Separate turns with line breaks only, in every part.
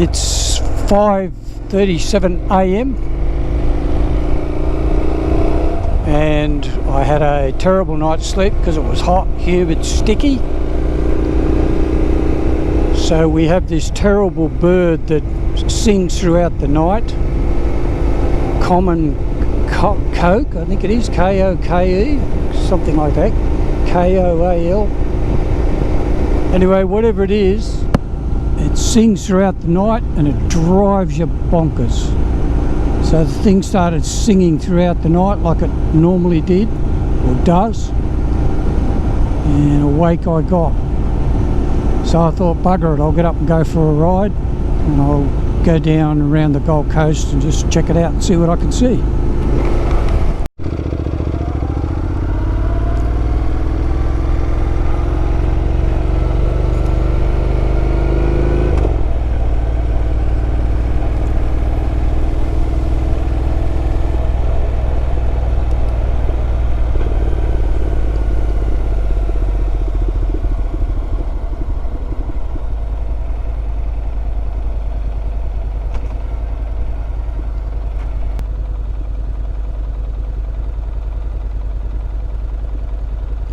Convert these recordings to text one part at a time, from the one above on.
It's 5:37 a.m. and I had a terrible night's sleep because it was hot, humid, sticky. So we have this terrible bird that sings throughout the night. Common coke, I think it is, K-O-K-E, something like that, K-O-A-L. Anyway, whatever it is, it sings throughout the night and it drives you bonkers. So the thing started singing throughout the night like it normally did, or does, and awake I got. So I thought, bugger it, I'll get up and go for a ride, and I'll go down around the Gold Coast and just check it out and see what I can see.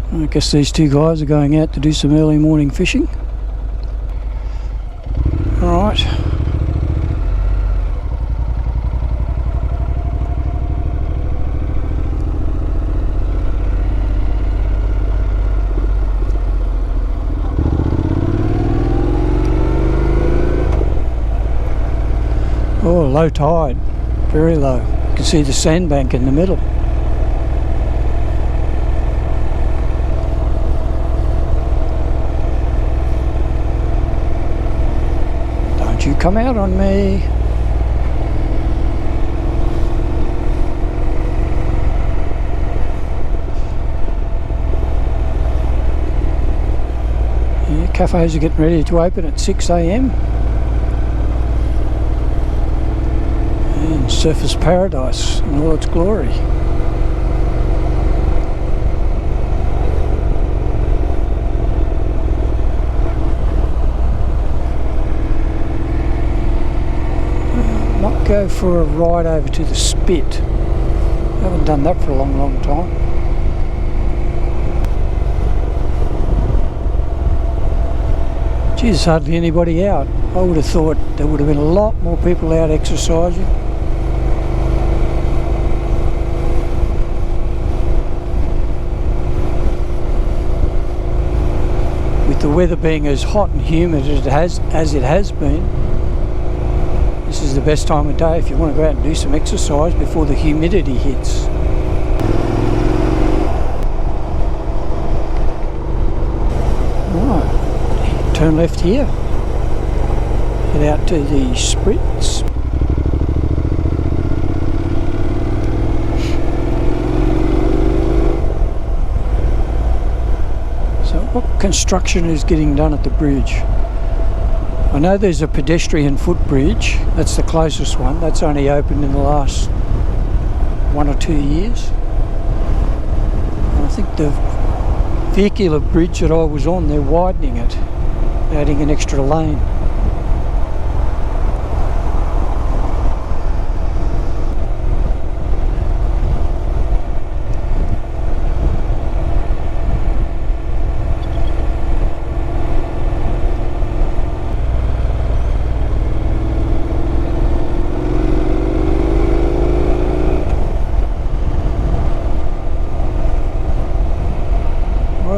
I guess these two guys are going out to do some early morning fishing. Alright. Oh, low tide. Very low. You can see the sandbank in the middle. You come out on me. Yeah, cafes are getting ready to open at 6 a.m. and surface paradise in all its glory. Go for a ride over to the Spit. I haven't done that for a long time. Gee, there's hardly anybody out. I would have thought there would have been a lot more people out exercising. With the weather being as hot and humid as it has been, this is the best time of day if you want to go out and do some exercise before the humidity hits. Right, turn left here. Head out to the Spritz. So what construction is getting done at the bridge? I know there's a pedestrian footbridge, that's the closest one, that's only opened in the last 1 or 2 years. And I think the vehicular bridge that I was on, they're widening it, adding an extra lane.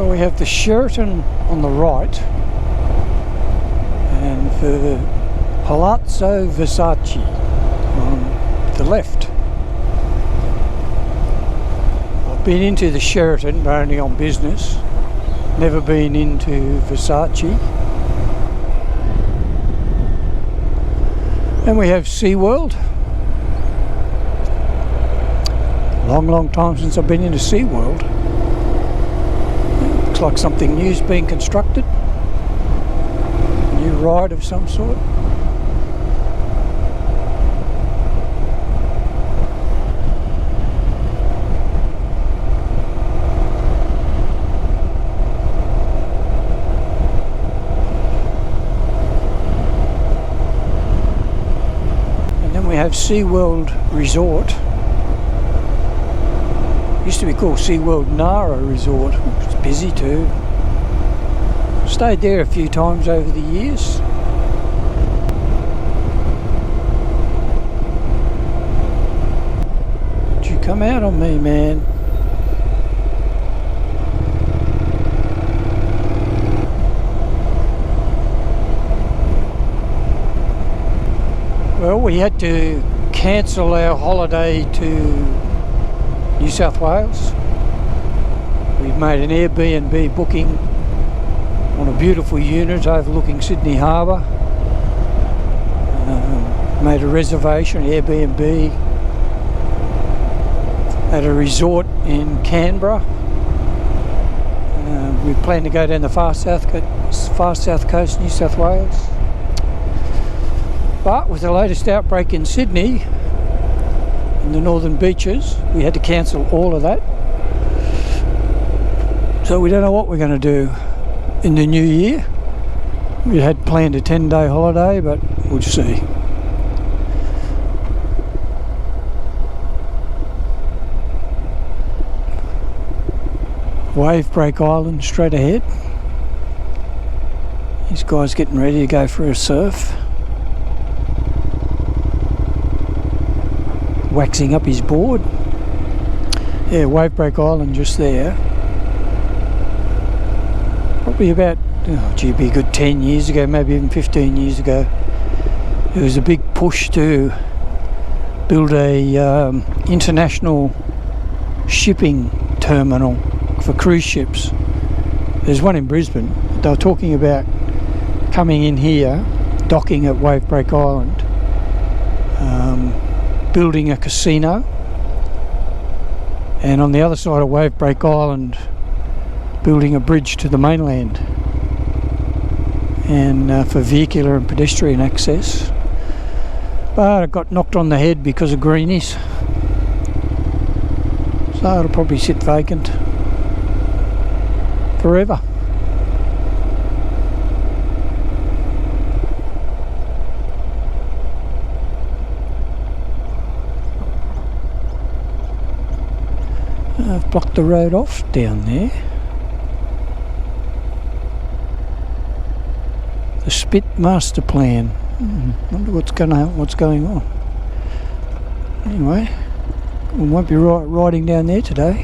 We have the Sheraton on the right and the Palazzo Versace on the left. I've been into the Sheraton but only on business, never been into Versace. And we have SeaWorld. Long time since I've been into SeaWorld. Like something new's being constructed, a new ride of some sort. have SeaWorld Resort. Used to be called SeaWorld Nara Resort. It's busy too. Stayed there a few times over the years. Don't you come out on me, man. Well, we had to cancel our holiday to New South Wales. We've made an Airbnb booking on a beautiful unit overlooking Sydney Harbour. Made a reservation, Airbnb, at a resort in Canberra. We plan to go down the far south coast, New South Wales. But with the latest outbreak in Sydney, in the northern beaches, we had to cancel all of that. So we don't know what we're going to do in the new year. We had planned a 10-day holiday, but we'll see. Wave Break Island straight ahead. These guys getting ready to go for a surf. Waxing up his board. Yeah, Wave Break Island just there. Probably about, it'd be a good 10 years ago, maybe even 15 years ago. There was a big push to build a international shipping terminal for cruise ships. There's one in Brisbane. They were talking about coming in here, docking at Wave Break Island, building a casino, and on the other side of Wave Break Island building a bridge to the mainland, and for vehicular and pedestrian access. But it got knocked on the head because of greenies, so it'll probably sit vacant forever. I've blocked the road off down there. The Spit Master Plan. Wonder what's going on. Anyway, we won't be riding down there today,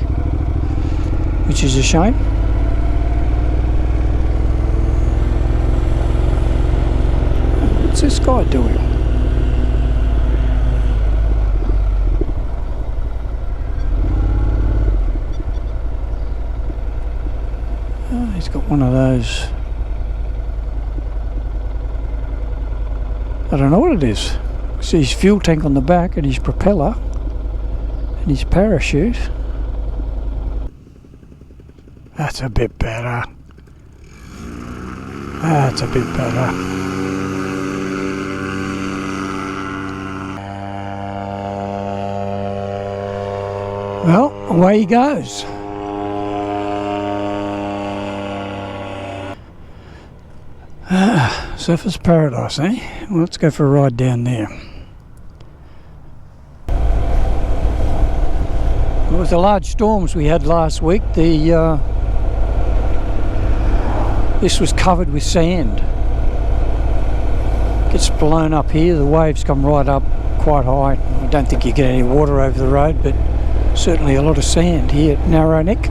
which is a shame. What's this guy doing? Oh, he's got one of those. I don't know what it is. See his fuel tank on the back and his propeller and his parachute. That's a bit better. That's a bit better. Well, away he goes. Surfers Paradise, eh? Well, let's go for a ride down there. Well, with the large storms we had last week, this was covered with sand. Gets blown up here, the waves come right up quite high. I don't think you get any water over the road, but certainly a lot of sand here at Narrow Neck.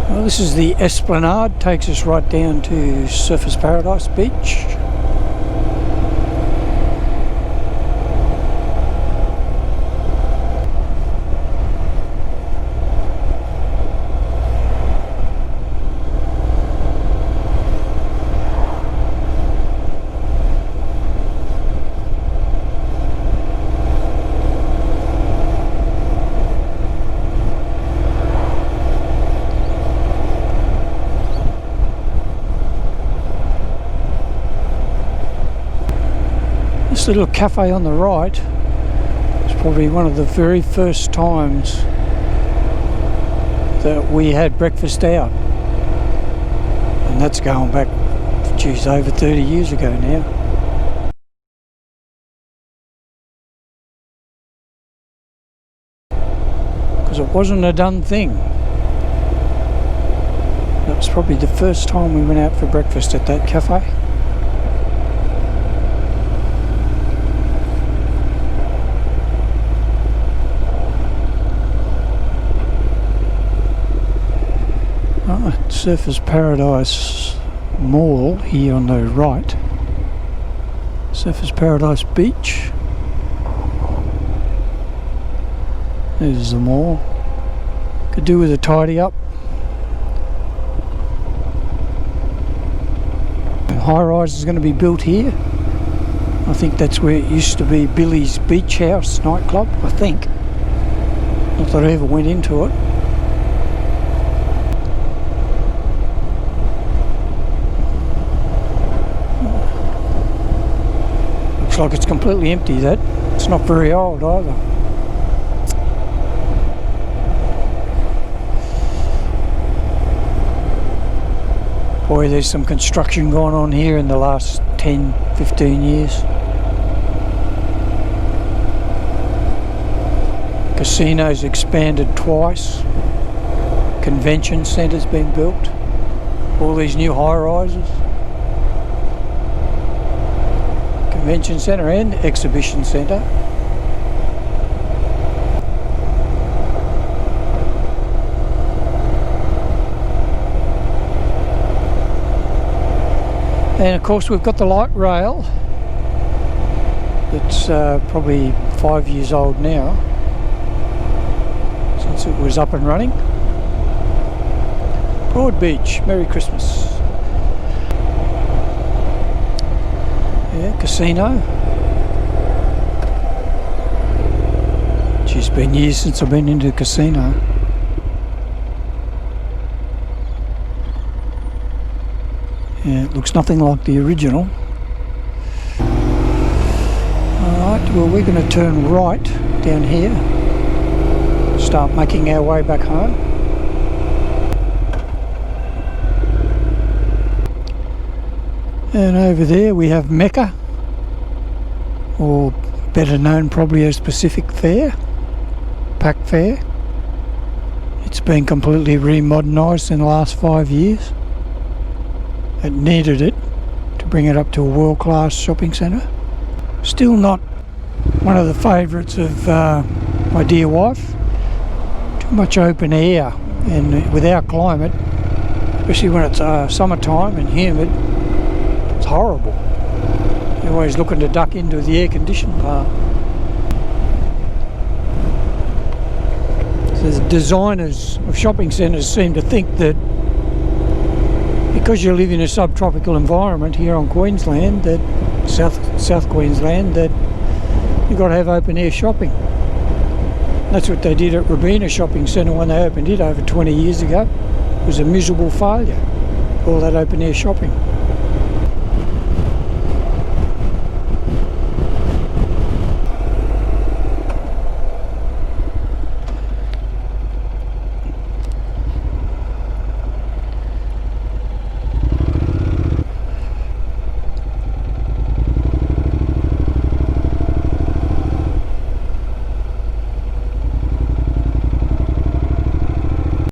Well, this is the Esplanade, takes us right down to Surfers Paradise Beach. This little cafe on the right is probably one of the very first times that we had breakfast out, and that's going back, geez, over 30 years ago now. Because it wasn't a done thing. That was probably the first time we went out for breakfast at that cafe. Surfers Paradise Mall here on the right. Surfers Paradise Beach. There's the mall. Could do with a tidy up. High rise is going to be built here. I think that's where it used to be Billy's Beach House nightclub, I think. Not that I ever went into it. Looks like it's completely empty, that. It's not very old either. Boy, there's some construction going on here in the last 10, 15 years. Casino's expanded twice. Convention centre's been built. All these new high-rises. Convention centre and exhibition centre. And of course we've got the light rail. It's probably 5 years old now, since it was up and running. Broadbeach, Merry Christmas. Yeah, casino. It's been years since I've been into a casino. Yeah, it looks nothing like the original. Alright, well we're going to turn right down here. Start making our way back home. And over there we have Mecca, or better known probably as Pacific Fair, Pac Fair. It's been completely remodernised in the last 5 years. It needed it to bring it up to a world-class shopping centre. Still not one of the favourites of my dear wife. Too much open air, and with our climate, especially when it's summertime and humid, it's horrible. You're always looking to duck into the air-conditioned part. So the designers of shopping centres seem to think that because you live in a subtropical environment here on Queensland, that South Queensland, that you've got to have open air shopping. That's what they did at Robina Shopping Centre when they opened it over 20 years ago. It was a miserable failure, all that open air shopping.